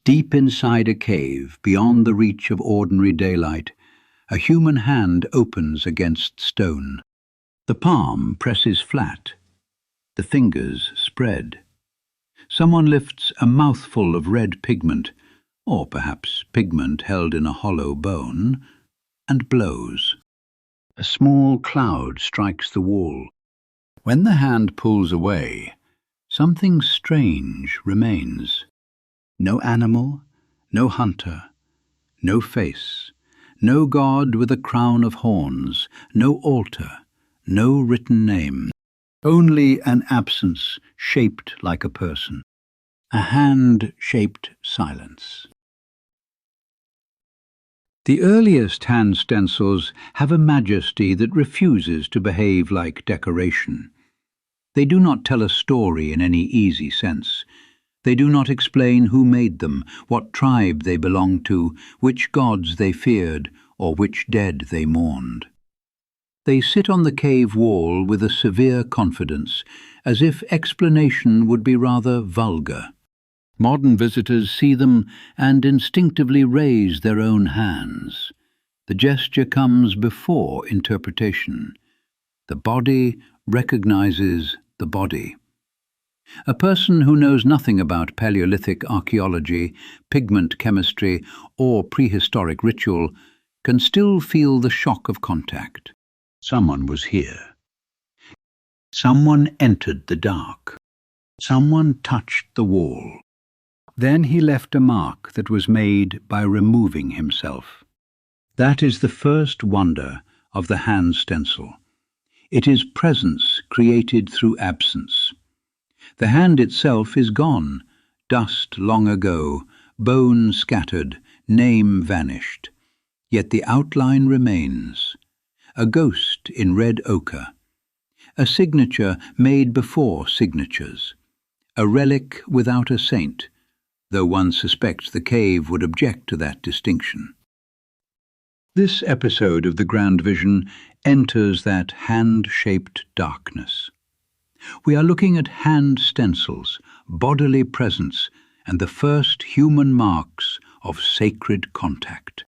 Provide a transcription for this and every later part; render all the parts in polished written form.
Deep inside a cave, beyond the reach of ordinary daylight, a human hand opens against stone. The palm presses flat, the fingers spread. Someone lifts a mouthful of red pigment, or perhaps pigment held in a hollow bone, and blows. A small cloud strikes the wall. When the hand pulls away, something strange remains. No animal, no hunter, no face, no god with a crown of horns, no altar, no written name. Only an absence shaped like a person. A hand-shaped silence. The earliest hand stencils have a majesty that refuses to behave like decoration. They do not tell a story in any easy sense. They do not explain who made them, what tribe they belonged to, which gods they feared, or which dead they mourned. They sit on the cave wall with a severe confidence, as if explanation would be rather vulgar. Modern visitors see them and instinctively raise their own hands. The gesture comes before interpretation. The body recognizes the body. A person who knows nothing about Paleolithic archaeology, pigment chemistry, or prehistoric ritual can still feel the shock of contact. Someone was here. Someone entered the dark. Someone touched the wall. Then he left a mark that was made by removing himself. That is the first wonder of the hand stencil. It is presence created through absence. The hand itself is gone, dust long ago, bone scattered, name vanished. Yet the outline remains. A ghost in red ochre. A signature made before signatures. A relic without a saint, though one suspects the cave would object to that distinction. This episode of the Grand Vision enters that hand-shaped darkness. We are looking at hand stencils, bodily presence, and the first human marks of sacred contact.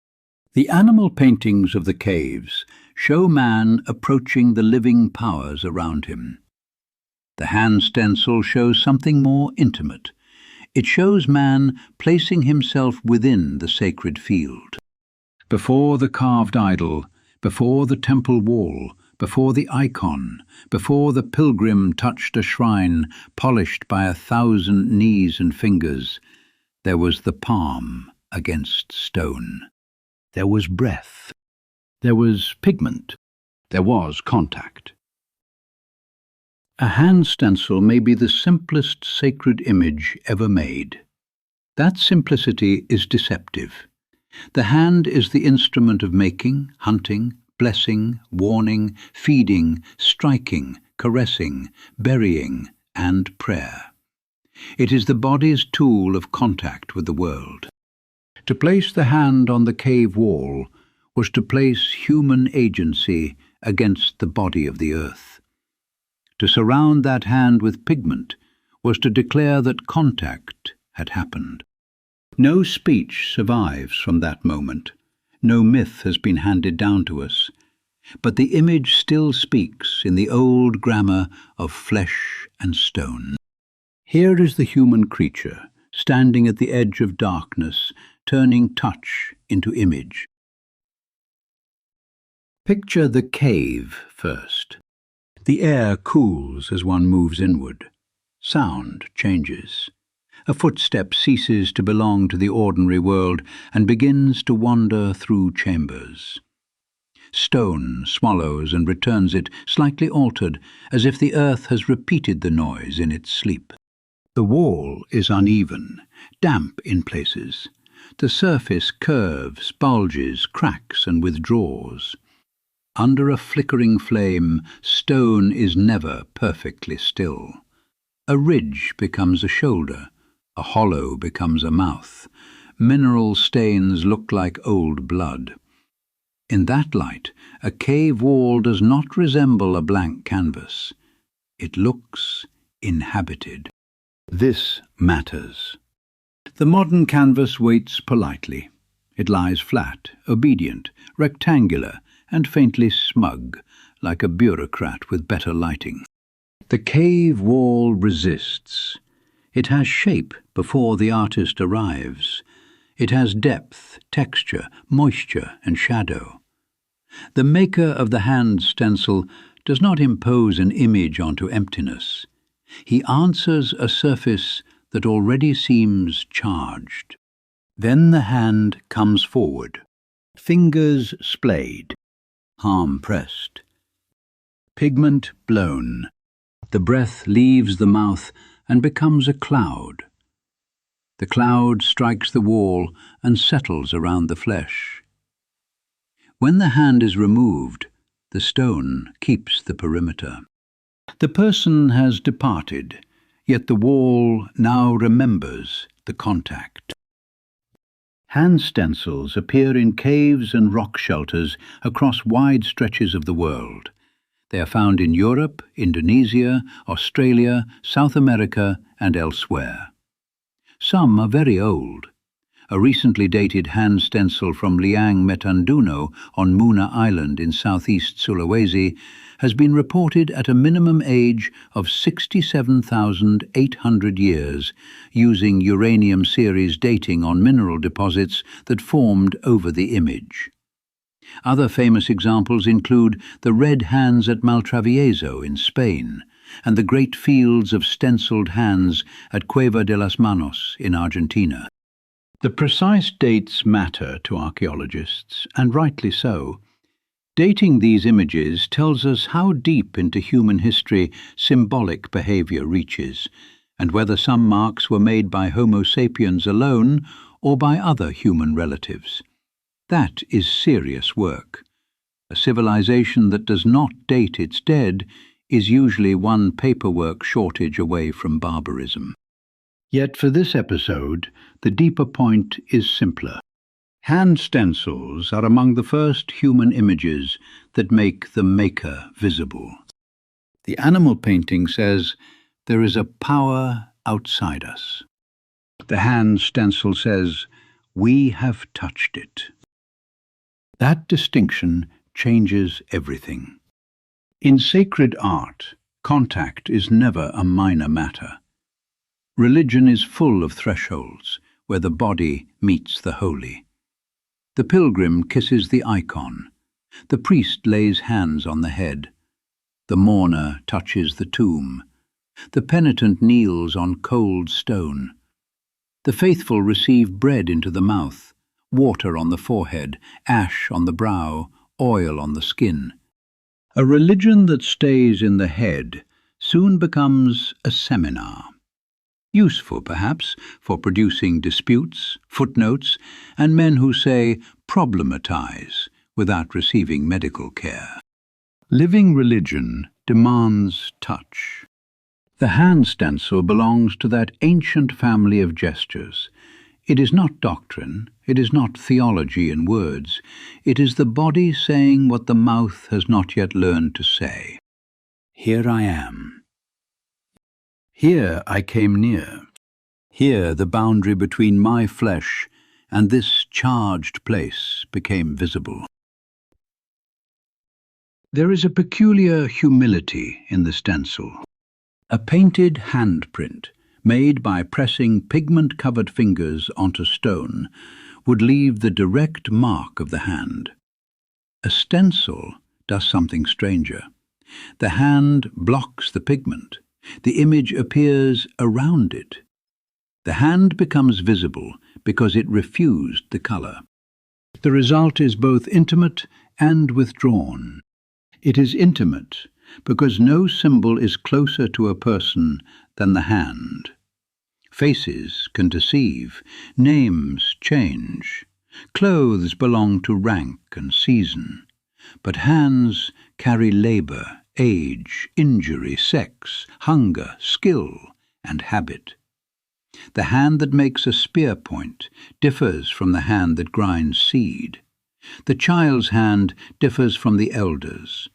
The animal paintings of the caves show man approaching the living powers around him. The hand stencil shows something more intimate. It shows man placing himself within the sacred field. Before the carved idol, before the temple wall, before the icon, before the pilgrim touched a shrine polished by 1,000 knees and fingers, there was the palm against stone. There was breath. There was pigment. There was contact. A hand stencil may be the simplest sacred image ever made. That simplicity is deceptive. The hand is the instrument of making, hunting, blessing, warning, feeding, striking, caressing, burying, and prayer. It is the body's tool of contact with the world. To place the hand on the cave wall was to place human agency against the body of the earth. To surround that hand with pigment was to declare that contact had happened. No speech survives from that moment. No myth has been handed down to us. But the image still speaks in the old grammar of flesh and stone. Here is the human creature, standing at the edge of darkness, turning touch into image. Picture the cave first. The air cools as one moves inward. Sound changes. A footstep ceases to belong to the ordinary world and begins to wander through chambers. Stone swallows and returns it, slightly altered, as if the earth has repeated the noise in its sleep. The wall is uneven, damp in places. The surface curves, bulges, cracks, and withdraws. Under a flickering flame, stone is never perfectly still. A ridge becomes a shoulder, a hollow becomes a mouth. Mineral stains look like old blood. In that light, a cave wall does not resemble a blank canvas. It looks inhabited. This matters. The modern canvas waits politely. It lies flat, obedient, rectangular, and faintly smug, like a bureaucrat with better lighting. The cave wall resists. It has shape before the artist arrives. It has depth, texture, moisture, and shadow. The maker of the hand stencil does not impose an image onto emptiness. He answers a surface that already seems charged. Then the hand comes forward, fingers splayed, palm pressed, pigment blown. The breath leaves the mouth and becomes a cloud. The cloud strikes the wall and settles around the flesh. When the hand is removed, the stone keeps the perimeter. The person has departed, yet the wall now remembers the contact. Hand stencils appear in caves and rock shelters across wide stretches of the world. They are found in Europe, Indonesia, Australia, South America, and elsewhere. Some are very old. A recently dated hand stencil from Liang Metanduno on Muna Island in southeast Sulawesi has been reported at a minimum age of 67,800 years, using uranium series dating on mineral deposits that formed over the image. Other famous examples include the red hands at Maltravieso in Spain and the great fields of stenciled hands at Cueva de las Manos in Argentina. The precise dates matter to archaeologists, and rightly so. Dating these images tells us how deep into human history symbolic behavior reaches, and whether some marks were made by Homo sapiens alone or by other human relatives. That is serious work. A civilization that does not date its dead is usually one paperwork shortage away from barbarism. Yet for this episode, the deeper point is simpler. Hand stencils are among the first human images that make the maker visible. The animal painting says, "There is a power outside us." The hand stencil says, "We have touched it." That distinction changes everything. In sacred art, contact is never a minor matter. Religion is full of thresholds, where the body meets the holy. The pilgrim kisses the icon. The priest lays hands on the head. The mourner touches the tomb. The penitent kneels on cold stone. The faithful receive bread into the mouth, water on the forehead, ash on the brow, oil on the skin. A religion that stays in the head soon becomes a seminar. Useful, perhaps, for producing disputes, footnotes, and men who say problematize without receiving medical care. Living religion demands touch. The hand stencil belongs to that ancient family of gestures. It is not doctrine, it is not theology in words, it is the body saying what the mouth has not yet learned to say. Here I am. Here I came near. Here the boundary between my flesh and this charged place became visible. There is a peculiar humility in the stencil. A painted handprint, made by pressing pigment-covered fingers onto stone, would leave the direct mark of the hand. A stencil does something stranger. The hand blocks the pigment. The image appears around it. The hand becomes visible because it refused the color. The result is both intimate and withdrawn. It is intimate because no symbol is closer to a person than the hand. Faces can deceive, names change, clothes belong to rank and season, but hands carry labor, age, injury, sex, hunger, skill, and habit. The hand that makes a spear point differs from the hand that grinds seed. The child's hand differs from the elder's.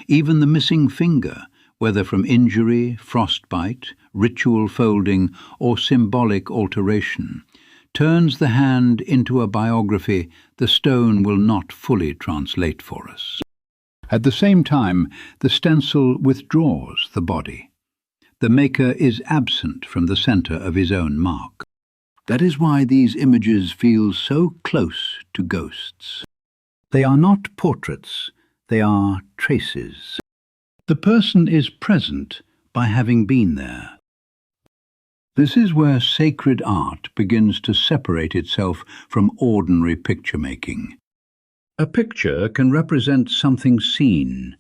Even the missing finger, whether from injury, frostbite, ritual folding, or symbolic alteration, turns the hand into a biography the stone will not fully translate for us. At the same time, the stencil withdraws the body. The maker is absent from the center of his own mark. That is why these images feel so close to ghosts. They are not portraits, they are traces. The person is present by having been there. This is where sacred art begins to separate itself from ordinary picture-making. A picture can represent something seen.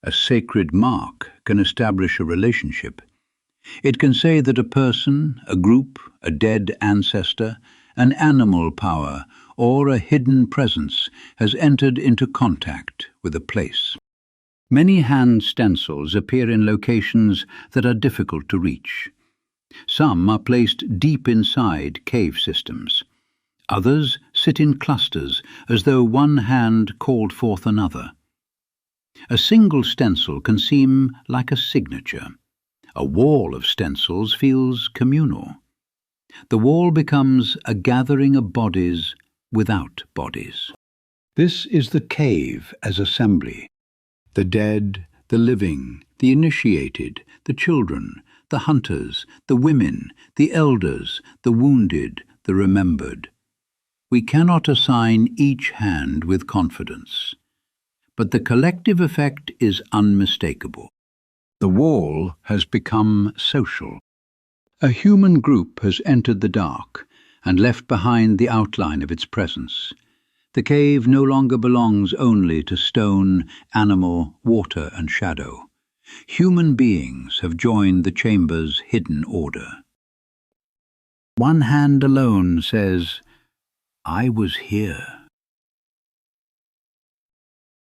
A sacred mark can establish a relationship. It can say that a person, a group, a dead ancestor, an animal power, or a hidden presence has entered into contact with a place. Many hand stencils appear in locations that are difficult to reach. Some are placed deep inside cave systems. Others sit in clusters as though one hand called forth another. A single stencil can seem like a signature. A wall of stencils feels communal. The wall becomes a gathering of bodies without bodies. This is the cave as assembly. The dead, the living, the initiated, the children, the hunters, the women, the elders, the wounded, the remembered. We cannot assign each hand with confidence, but the collective effect is unmistakable. The wall has become social. A human group has entered the dark and left behind the outline of its presence. The cave no longer belongs only to stone, animal, water, and shadow. Human beings have joined the chamber's hidden order. One hand alone says, "I was here."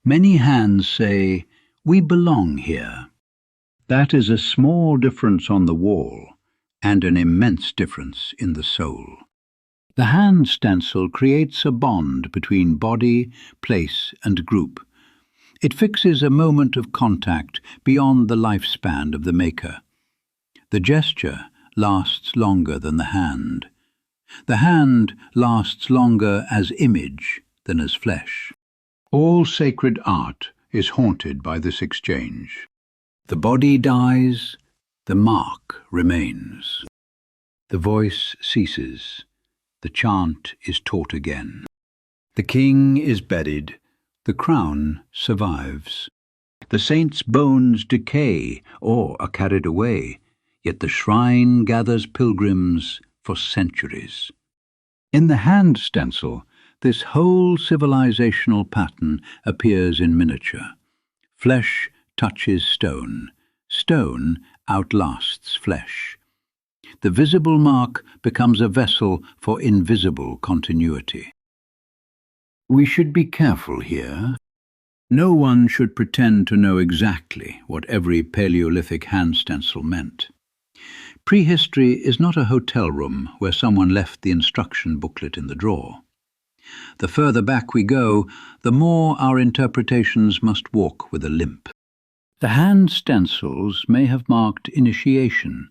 Many hands say, "We belong here." That is a small difference on the wall and an immense difference in the soul. The hand stencil creates a bond between body, place, and group. It fixes a moment of contact beyond the lifespan of the maker. The gesture lasts longer than the hand. The hand lasts longer as image than as flesh. All sacred art is haunted by this exchange. The body dies, the mark remains. The voice ceases, the chant is taught again. The king is buried, the crown survives. The saint's bones decay or are carried away, yet the shrine gathers pilgrims for centuries. In the hand stencil, this whole civilizational pattern appears in miniature. Flesh touches stone. Stone outlasts flesh. The visible mark becomes a vessel for invisible continuity. We should be careful here. No one should pretend to know exactly what every Paleolithic hand stencil meant. Prehistory is not a hotel room where someone left the instruction booklet in the drawer. The further back we go, the more our interpretations must walk with a limp. The hand stencils may have marked initiation.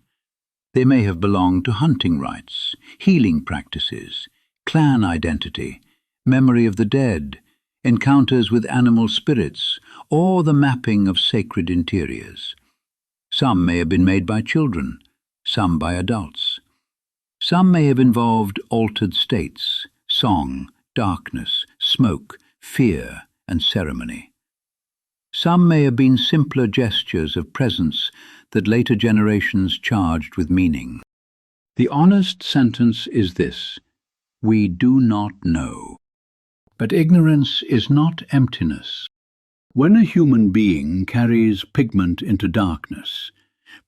They may have belonged to hunting rites, healing practices, clan identity, memory of the dead, encounters with animal spirits, or the mapping of sacred interiors. Some may have been made by children, some by adults. Some may have involved altered states, song, darkness, smoke, fear, and ceremony. Some may have been simpler gestures of presence that later generations charged with meaning. The honest sentence is this: we do not know. But ignorance is not emptiness. When a human being carries pigment into darkness,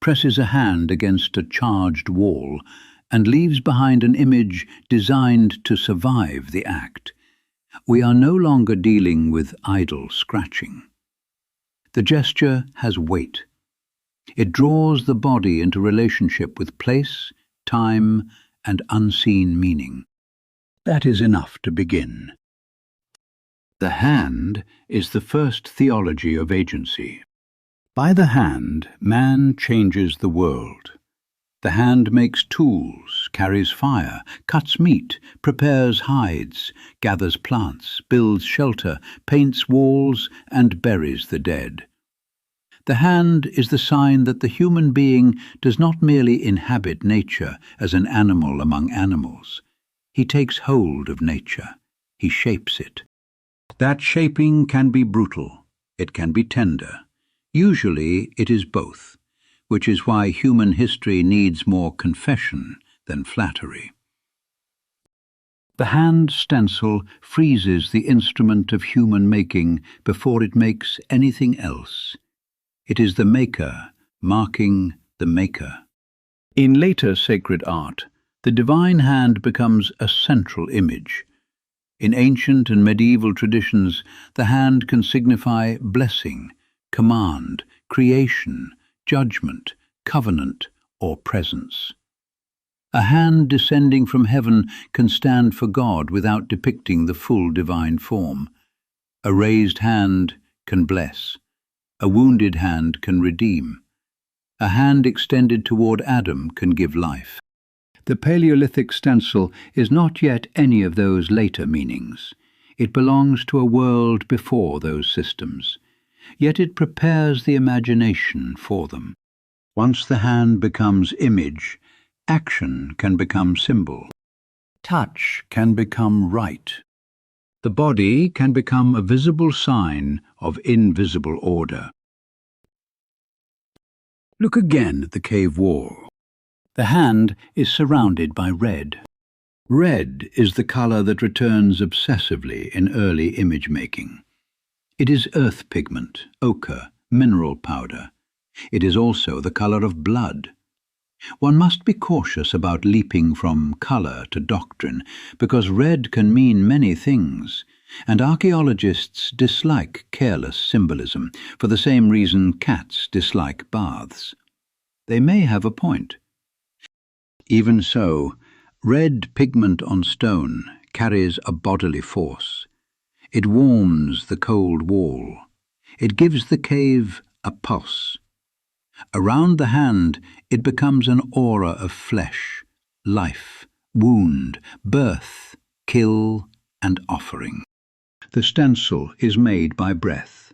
presses a hand against a charged wall, and leaves behind an image designed to survive the act, we are no longer dealing with idle scratching. The gesture has weight. It draws the body into relationship with place, time, and unseen meaning. That is enough to begin. The hand is the first theology of agency. By the hand, man changes the world. The hand makes tools, carries fire, cuts meat, prepares hides, gathers plants, builds shelter, paints walls, and buries the dead. The hand is the sign that the human being does not merely inhabit nature as an animal among animals. He takes hold of nature. He shapes it. That shaping can be brutal. It can be tender. Usually it is both, which is why human history needs more confession than flattery. The hand stencil freezes the instrument of human making before it makes anything else. It is the maker marking the maker. In later sacred art, the divine hand becomes a central image. In ancient and medieval traditions, the hand can signify blessing, command, creation, judgment, covenant, or presence. A hand descending from heaven can stand for God without depicting the full divine form. A raised hand can bless. A wounded hand can redeem. A hand extended toward Adam can give life. The Paleolithic stencil is not yet any of those later meanings. It belongs to a world before those systems. Yet it prepares the imagination for them. Once the hand becomes image, action can become symbol. Touch can become rite. The body can become a visible sign of invisible order. Look again at the cave wall. The hand is surrounded by red. Red is the color that returns obsessively in early image making. It is earth pigment, ochre, mineral powder. It is also the color of blood. One must be cautious about leaping from color to doctrine, because red can mean many things, and archaeologists dislike careless symbolism for the same reason cats dislike baths. They may have a point. Even so, red pigment on stone carries a bodily force. It warms the cold wall. It gives the cave a pulse. Around the hand, it becomes an aura of flesh, life, wound, birth, kill, and offering. The stencil is made by breath.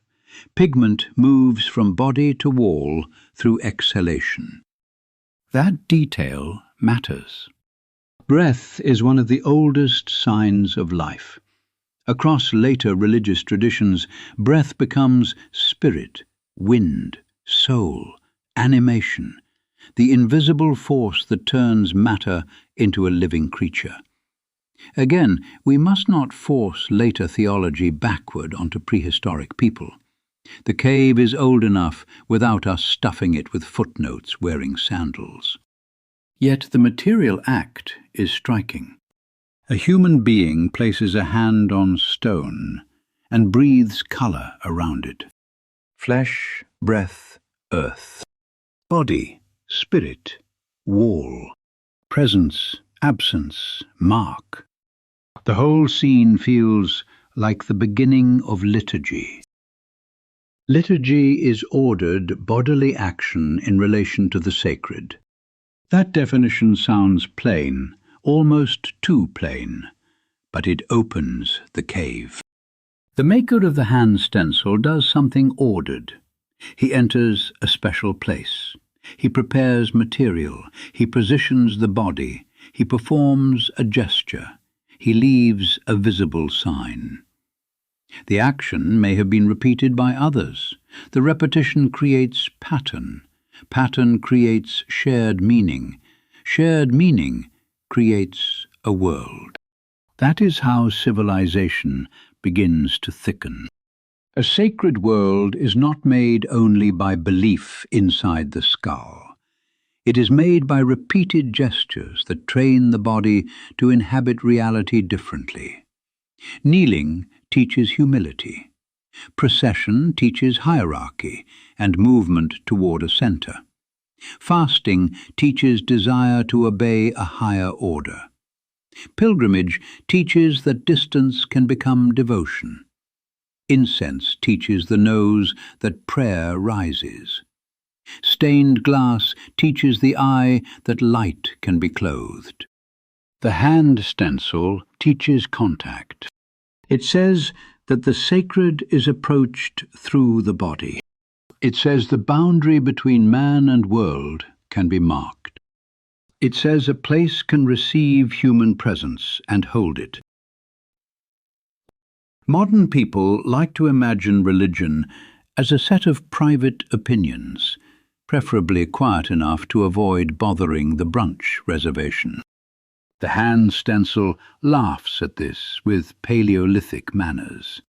Pigment moves from body to wall through exhalation. That detail matters. Breath is one of the oldest signs of life. Across later religious traditions, breath becomes spirit, wind, soul, animation, the invisible force that turns matter into a living creature. Again, we must not force later theology backward onto prehistoric people. The cave is old enough without us stuffing it with footnotes wearing sandals. Yet the material act is striking. A human being places a hand on stone and breathes color around it. Flesh, breath, earth. Body, spirit, wall. Presence, absence, mark. The whole scene feels like the beginning of liturgy. Liturgy is ordered bodily action in relation to the sacred. That definition sounds plain, almost too plain, but it opens the cave. The maker of the hand stencil does something ordered. He enters a special place. He prepares material. He positions the body. He performs a gesture. He leaves a visible sign. The action may have been repeated by others. The repetition creates pattern. Pattern creates shared meaning. Shared meaning creates a world. That is how civilization begins to thicken. A sacred world is not made only by belief inside the skull. It is made by repeated gestures that train the body to inhabit reality differently. Kneeling teaches humility. Procession teaches hierarchy and movement toward a center. Fasting teaches desire to obey a higher order. Pilgrimage teaches that distance can become devotion. Incense teaches the nose that prayer rises. Stained glass teaches the eye that light can be clothed. The hand stencil teaches contact. It says that the sacred is approached through the body. It says the boundary between man and world can be marked. It says a place can receive human presence and hold it. Modern people like to imagine religion as a set of private opinions, preferably quiet enough to avoid bothering the brunch reservation. The hand stencil laughs at this with Paleolithic manners.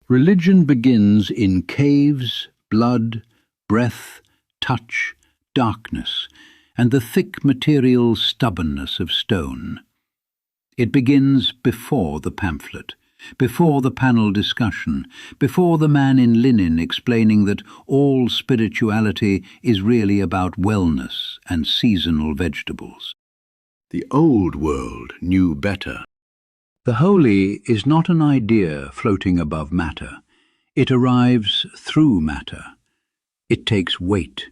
Religion begins in caves, blood, breath, touch, darkness, and the thick material stubbornness of stone. It begins before the pamphlet, before the panel discussion, before the man in linen explaining that all spirituality is really about wellness and seasonal vegetables. The old world knew better. The holy is not an idea floating above matter. It arrives through matter. It takes weight.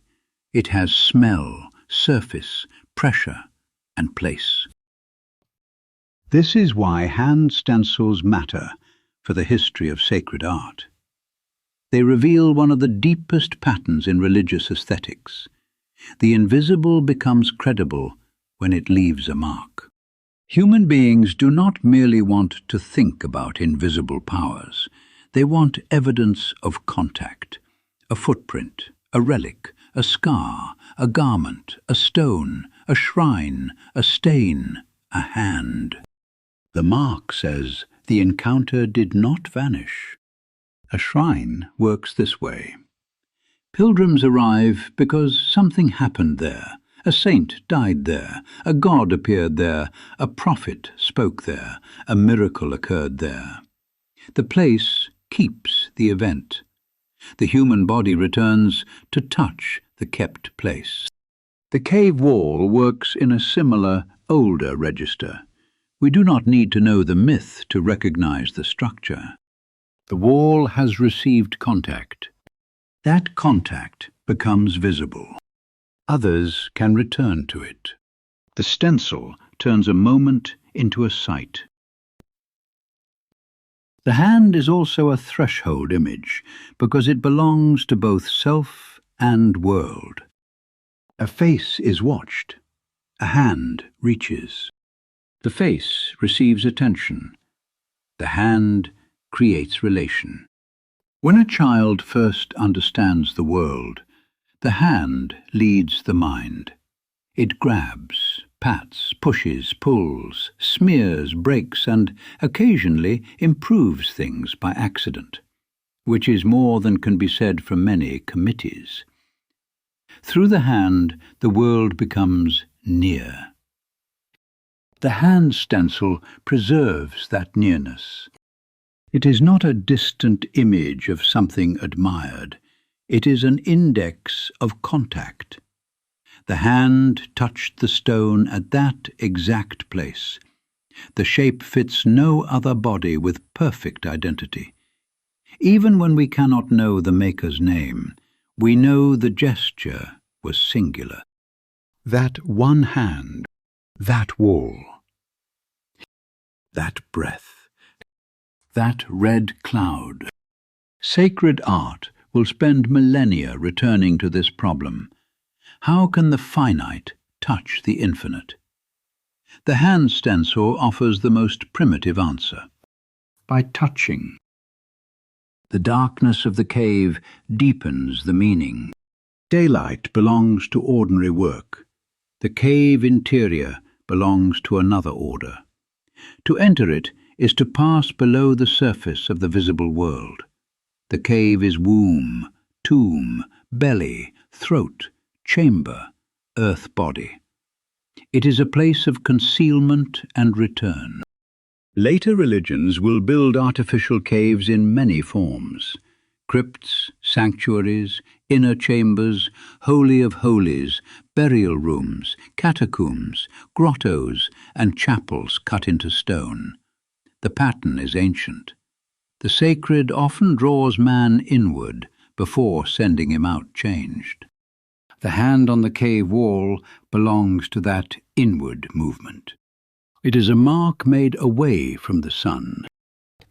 It has smell, surface, pressure, and place. This is why hand stencils matter for the history of sacred art. They reveal one of the deepest patterns in religious aesthetics. The invisible becomes credible when it leaves a mark. Human beings do not merely want to think about invisible powers. They want evidence of contact, a footprint, a relic, a scar, a garment, a stone, a shrine, a stain, a hand. The mark says the encounter did not vanish. A shrine works this way. Pilgrims arrive because something happened there. A saint died there, a god appeared there, a prophet spoke there, a miracle occurred there. The place keeps the event. The human body returns to touch the kept place. The cave wall works in a similar, older register. We do not need to know the myth to recognize the structure. The wall has received contact. That contact becomes visible. Others can return to it. The stencil turns a moment into a sight. The hand is also a threshold image because it belongs to both self and world. A face is watched. A hand reaches. The face receives attention. The hand creates relation. When a child first understands the world, the hand leads the mind. It grabs, pats, pushes, pulls, smears, breaks, and occasionally improves things by accident, which is more than can be said for many committees. Through the hand, the world becomes near. The hand stencil preserves that nearness. It is not a distant image of something admired. It is an index of contact. The hand touched the stone at that exact place. The shape fits no other body with perfect identity. Even when we cannot know the maker's name, we know the gesture was singular. That one hand, that wall, that breath, that red cloud. Sacred art will spend millennia returning to this problem. How can the finite touch the infinite? The hand stencil offers the most primitive answer. By touching. The darkness of the cave deepens the meaning. Daylight belongs to ordinary work. The cave interior belongs to another order. To enter it is to pass below the surface of the visible world. The cave is womb, tomb, belly, throat, chamber, earth body. It is a place of concealment and return. Later religions will build artificial caves in many forms. Crypts, sanctuaries, inner chambers, holy of holies, burial rooms, catacombs, grottos, and chapels cut into stone. The pattern is ancient. The sacred often draws man inward before sending him out changed. The hand on the cave wall belongs to that inward movement. It is a mark made away from the sun.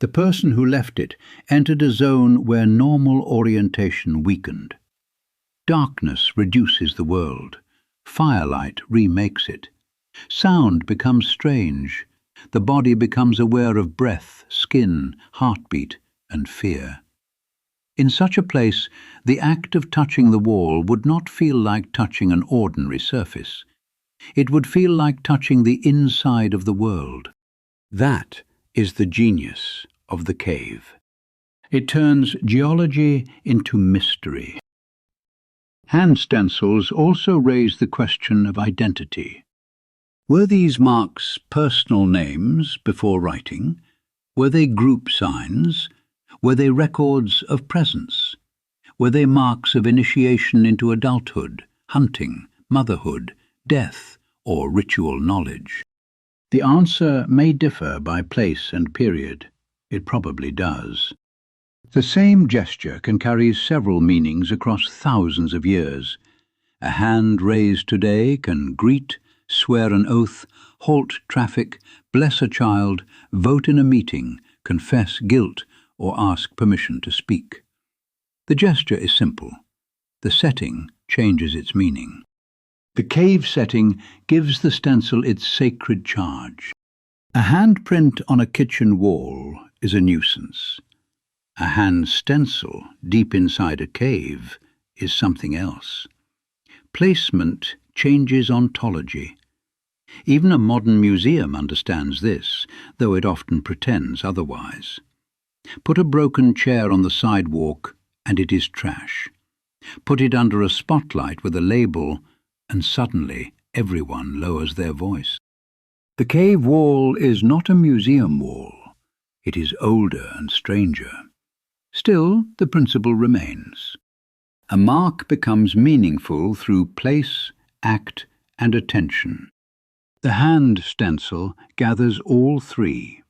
The person who left it entered a zone where normal orientation weakened. Darkness reduces the world. Firelight remakes it. Sound becomes strange. The body becomes aware of breath, skin, heartbeat, and fear. In such a place, the act of touching the wall would not feel like touching an ordinary surface. It would feel like touching the inside of the world. That is the genius of the cave. It turns geology into mystery. Hand stencils also raise the question of identity. Were these marks personal names before writing? Were they group signs? Were they records of presence? Were they marks of initiation into adulthood, hunting, motherhood, death, or ritual knowledge? The answer may differ by place and period. It probably does. The same gesture can carry several meanings across thousands of years. A hand raised today can greet, swear an oath, halt traffic, bless a child, vote in a meeting, confess guilt, or ask permission to speak. The gesture is simple. The setting changes its meaning. The cave setting gives the stencil its sacred charge. A handprint on a kitchen wall is a nuisance. A hand stencil deep inside a cave is something else. Placement changes ontology. Even a modern museum understands this, though it often pretends otherwise. Put a broken chair on the sidewalk and it is trash. Put it under a spotlight with a label and suddenly everyone lowers their voice. The cave wall is not a museum wall. It is older and stranger. Still, the principle remains. A mark becomes meaningful through place, act, and attention. The hand stencil gathers all three.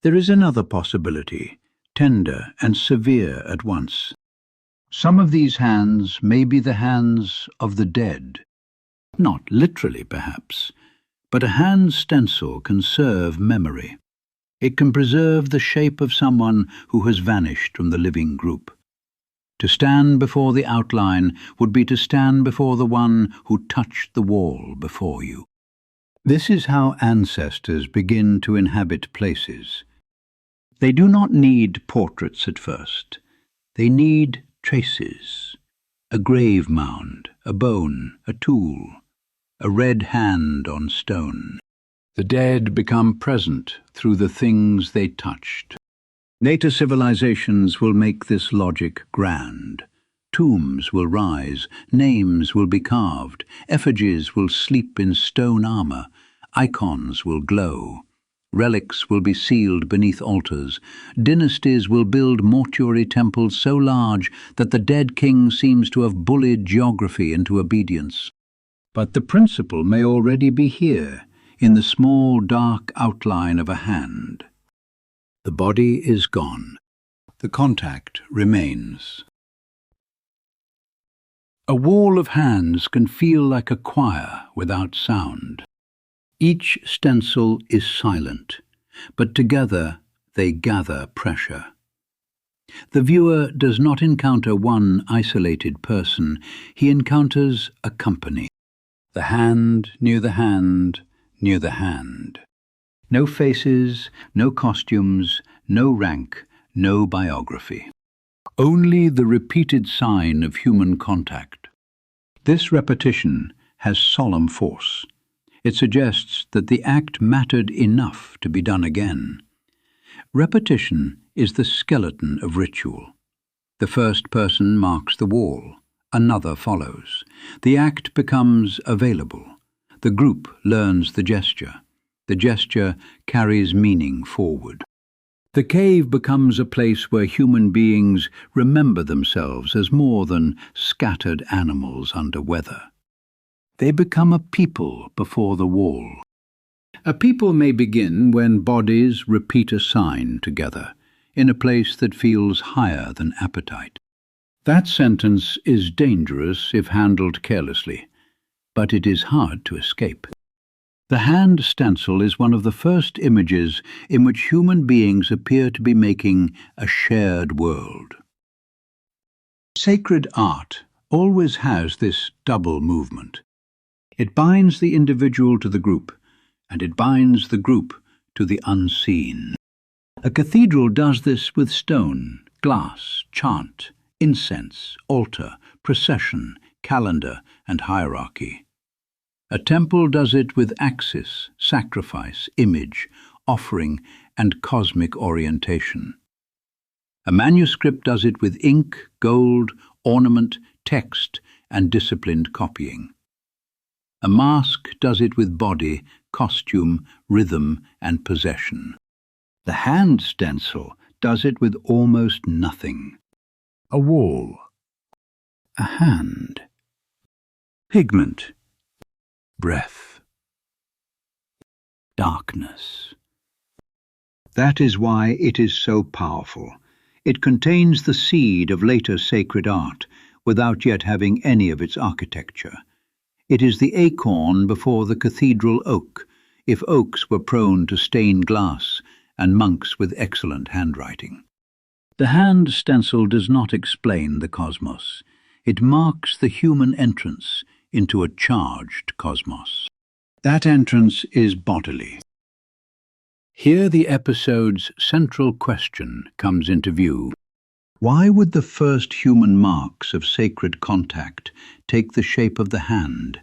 There is another possibility, tender and severe at once. Some of these hands may be the hands of the dead. Not literally, perhaps, but a hand stencil can serve memory. It can preserve the shape of someone who has vanished from the living group. To stand before the outline would be to stand before the one who touched the wall before you. This is how ancestors begin to inhabit places. They do not need portraits at first. They need traces. A grave mound, a bone, a tool, a red hand on stone. The dead become present through the things they touched. Later civilizations will make this logic grand. Tombs will rise, names will be carved, effigies will sleep in stone armor, icons will glow. Relics will be sealed beneath altars. Dynasties will build mortuary temples so large that the dead king seems to have bullied geography into obedience. But the principle may already be here, in the small dark outline of a hand. The body is gone. The contact remains. A wall of hands can feel like a choir without sound. Each stencil is silent, but together they gather pressure. The viewer does not encounter one isolated person, he encounters a company. The hand near the hand near the hand. No faces, no costumes, no rank, no biography. Only the repeated sign of human contact. This repetition has solemn force. It suggests that the act mattered enough to be done again. Repetition is the skeleton of ritual. The first person marks the wall. Another follows. The act becomes available. The group learns the gesture. The gesture carries meaning forward. The cave becomes a place where human beings remember themselves as more than scattered animals under weather. They become a people before the wall. A people may begin when bodies repeat a sign together, in a place that feels higher than appetite. That sentence is dangerous if handled carelessly, but it is hard to escape. The hand stencil is one of the first images in which human beings appear to be making a shared world. Sacred art always has this double movement. It binds the individual to the group, and it binds the group to the unseen. A cathedral does this with stone, glass, chant, incense, altar, procession, calendar, and hierarchy. A temple does it with axis, sacrifice, image, offering, and cosmic orientation. A manuscript does it with ink, gold, ornament, text, and disciplined copying. A mask does it with body, costume, rhythm, and possession. The hand stencil does it with almost nothing. A wall, a hand, pigment, breath, darkness. That is why it is so powerful. It contains the seed of later sacred art, without yet having any of its architecture. It is the acorn before the cathedral oak, if oaks were prone to stain glass and monks with excellent handwriting. The hand stencil does not explain the cosmos. It marks the human entrance into a charged cosmos. That entrance is bodily. Here the episode's central question comes into view. Why would the first human marks of sacred contact take the shape of the hand?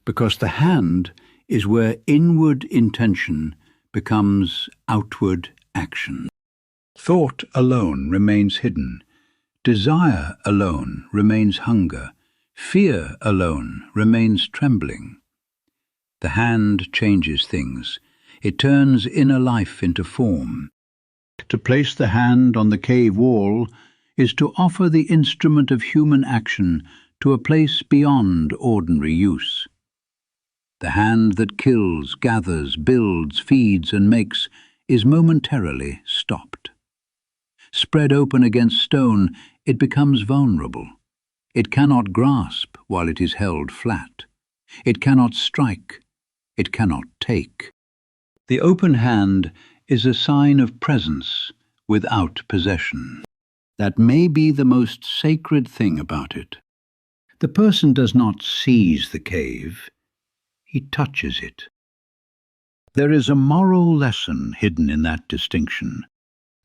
Because the hand is where inward intention becomes outward action. Thought alone remains hidden. Desire alone remains hunger. Fear alone remains trembling. The hand changes things. It turns inner life into form. To place the hand on the cave wall is to offer the instrument of human action to a place beyond ordinary use. The hand that kills, gathers, builds, feeds, and makes is momentarily stopped. Spread open against stone, it becomes vulnerable. It cannot grasp while it is held flat. It cannot strike. It cannot take. The open hand is a sign of presence without possession. That may be the most sacred thing about it. The person does not seize the cave, he touches it. There is a moral lesson hidden in that distinction.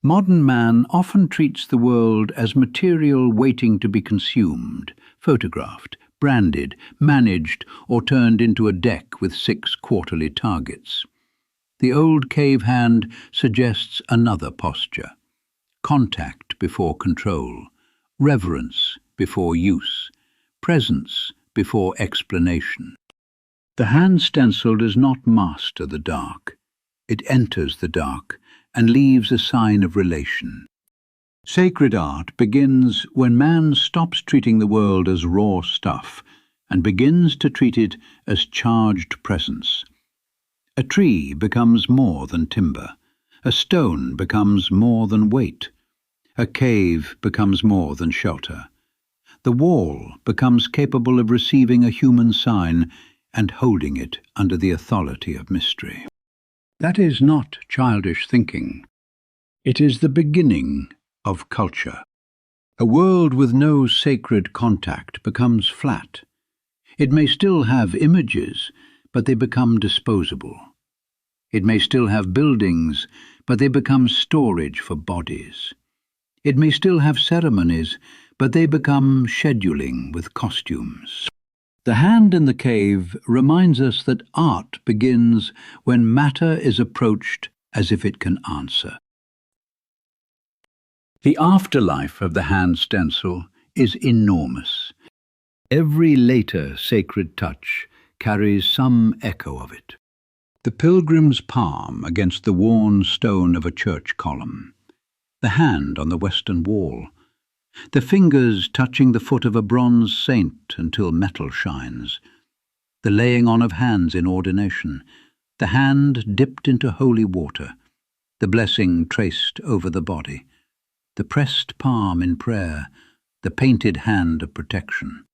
Modern man often treats the world as material waiting to be consumed, photographed, branded, managed, or turned into a deck with 6 quarterly targets. The old cave hand suggests another posture. Contact before control, reverence before use, presence before explanation. The hand stencil does not master the dark. It enters the dark and leaves a sign of relation. Sacred art begins when man stops treating the world as raw stuff and begins to treat it as charged presence. A tree becomes more than timber. A stone becomes more than weight. A cave becomes more than shelter. The wall becomes capable of receiving a human sign and holding it under the authority of mystery. That is not childish thinking. It is the beginning of culture. A world with no sacred contact becomes flat. It may still have images, but they become disposable. It may still have buildings, but they become storage for bodies. It may still have ceremonies, but they become scheduling with costumes. The hand in the cave reminds us that art begins when matter is approached as if it can answer. The afterlife of the hand stencil is enormous. Every later sacred touch carries some echo of it. The pilgrim's palm against the worn stone of a church column, the hand on the western wall, the fingers touching the foot of a bronze saint until metal shines, the laying on of hands in ordination, the hand dipped into holy water, the blessing traced over the body, the pressed palm in prayer, the painted hand of protection,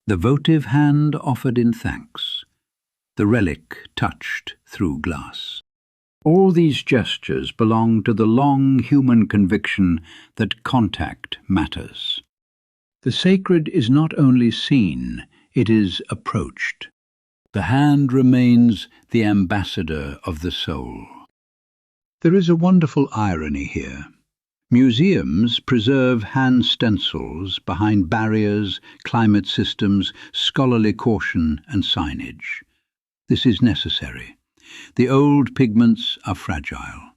the votive hand offered in thanks, the relic touched through glass. All these gestures belong to the long human conviction that contact matters. The sacred is not only seen, it is approached. The hand remains the ambassador of the soul. There is a wonderful irony here. Museums preserve hand stencils behind barriers, climate systems, scholarly caution and signage. This is necessary. The old pigments are fragile.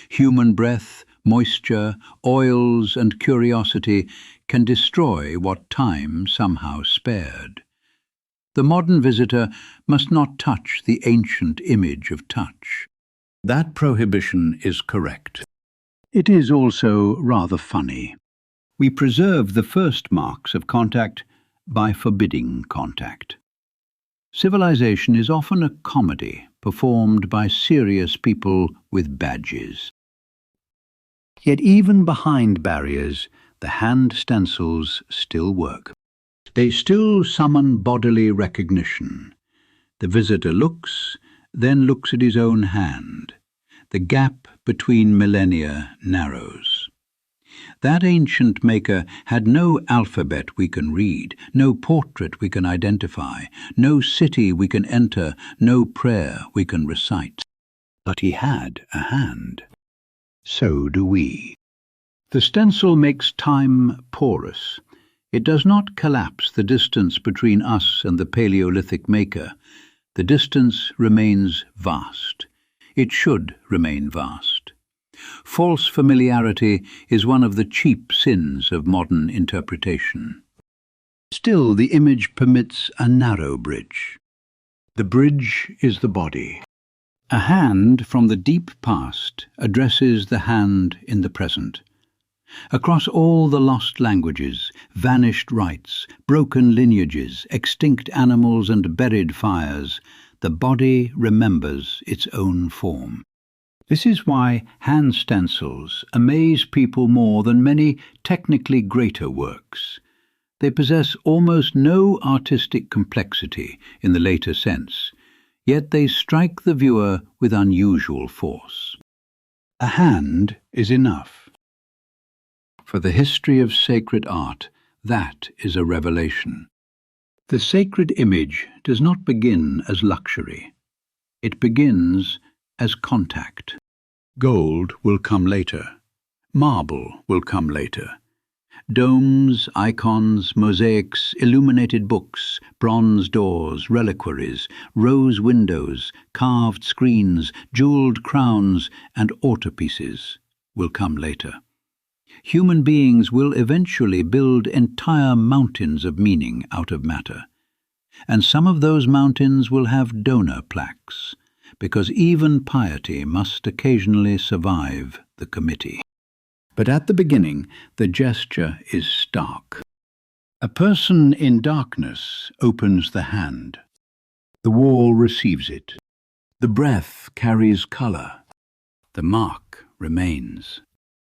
Human breath, moisture, oils and curiosity can destroy what time somehow spared. The modern visitor must not touch the ancient image of touch. That prohibition is correct. It is also rather funny. We preserve the first marks of contact by forbidding contact. Civilization is often a comedy performed by serious people with badges. Yet even behind barriers, the hand stencils still work. They still summon bodily recognition. The visitor looks, then looks at his own hand. The gap between millennia narrows. That ancient maker had no alphabet we can read, no portrait we can identify, no city we can enter, no prayer we can recite. But he had a hand. So do we. The stencil makes time porous. It does not collapse the distance between us and the Paleolithic maker. The distance remains vast. It should remain vast. False familiarity is one of the cheap sins of modern interpretation. Still, the image permits a narrow bridge. The bridge is the body. A hand from the deep past addresses the hand in the present. Across all the lost languages, vanished rites, broken lineages, extinct animals and buried fires, the body remembers its own form. This is why hand stencils amaze people more than many technically greater works. They possess almost no artistic complexity in the later sense, yet they strike the viewer with unusual force. A hand is enough. For the history of sacred art, that is a revelation. The sacred image does not begin as luxury. It begins as contact. Gold will come later. Marble will come later. Domes, icons, mosaics, illuminated books, bronze doors, reliquaries, rose windows, carved screens, jeweled crowns, and altarpieces will come later. Human beings will eventually build entire mountains of meaning out of matter. And some of those mountains will have donor plaques, because even piety must occasionally survive the committee. But at the beginning, the gesture is stark. A person in darkness opens the hand. The wall receives it. The breath carries colour. The mark remains.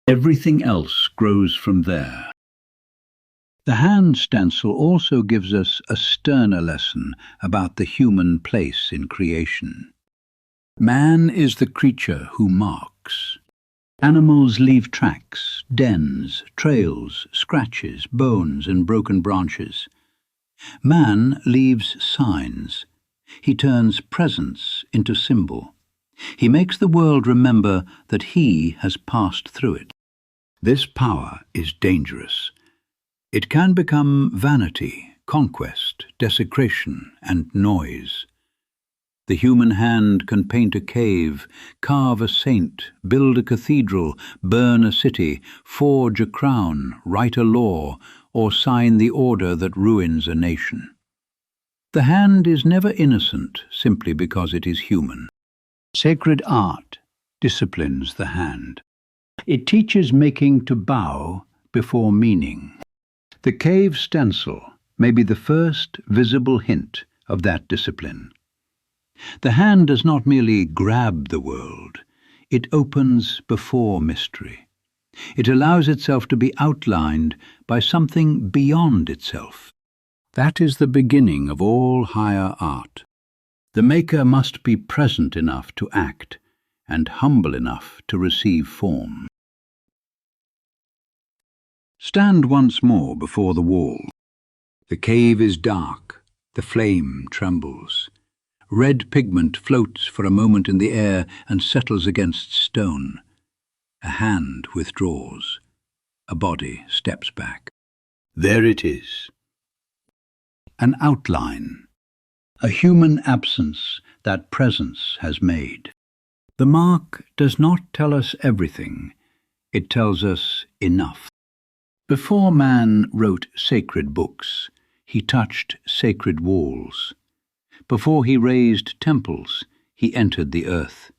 Everything else grows from there. The hand stencil also gives us a sterner lesson about the human place in creation. Man is the creature who marks. Animals leave tracks, dens, trails, scratches, bones, and broken branches. Man leaves signs. He turns presence into symbol. He makes the world remember that he has passed through it. This power is dangerous. It can become vanity, conquest, desecration, and noise. The human hand can paint a cave, carve a saint, build a cathedral, burn a city, forge a crown, write a law, or sign the order that ruins a nation. The hand is never innocent simply because it is human. Sacred art disciplines the hand. It teaches making to bow before meaning. The cave stencil may be the first visible hint of that discipline. The hand does not merely grab the world, it opens before mystery. It allows itself to be outlined by something beyond itself. That is the beginning of all higher art. The maker must be present enough to act and humble enough to receive form. Stand once more before the wall. The cave is dark, the flame trembles. Red pigment floats for a moment in the air and settles against stone. A hand withdraws. A body steps back. There it is. An outline. A human absence that presence has made. The mark does not tell us everything. It tells us enough. Before man wrote sacred books, he touched sacred walls. Before he raised temples, he entered the earth.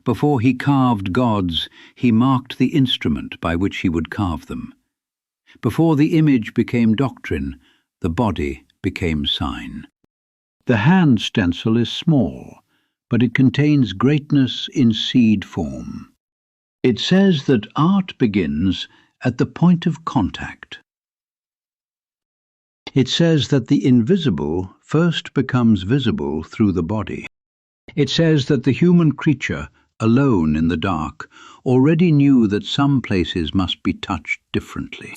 Before he carved gods, he marked the instrument by which he would carve them. Before the image became doctrine, the body became sign. The hand stencil is small, but it contains greatness in seed form. It says that art begins at the point of contact. It says that the invisible first becomes visible through the body. It says that the human creature, alone in the dark, already knew that some places must be touched differently.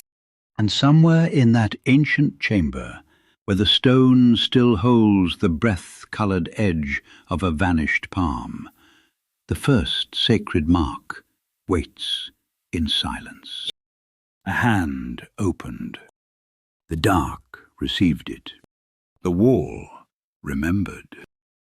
And somewhere in that ancient chamber, where the stone still holds the breath-coloured edge of a vanished palm, the first sacred mark waits in silence. A hand opened. The dark received it. The wall remembered.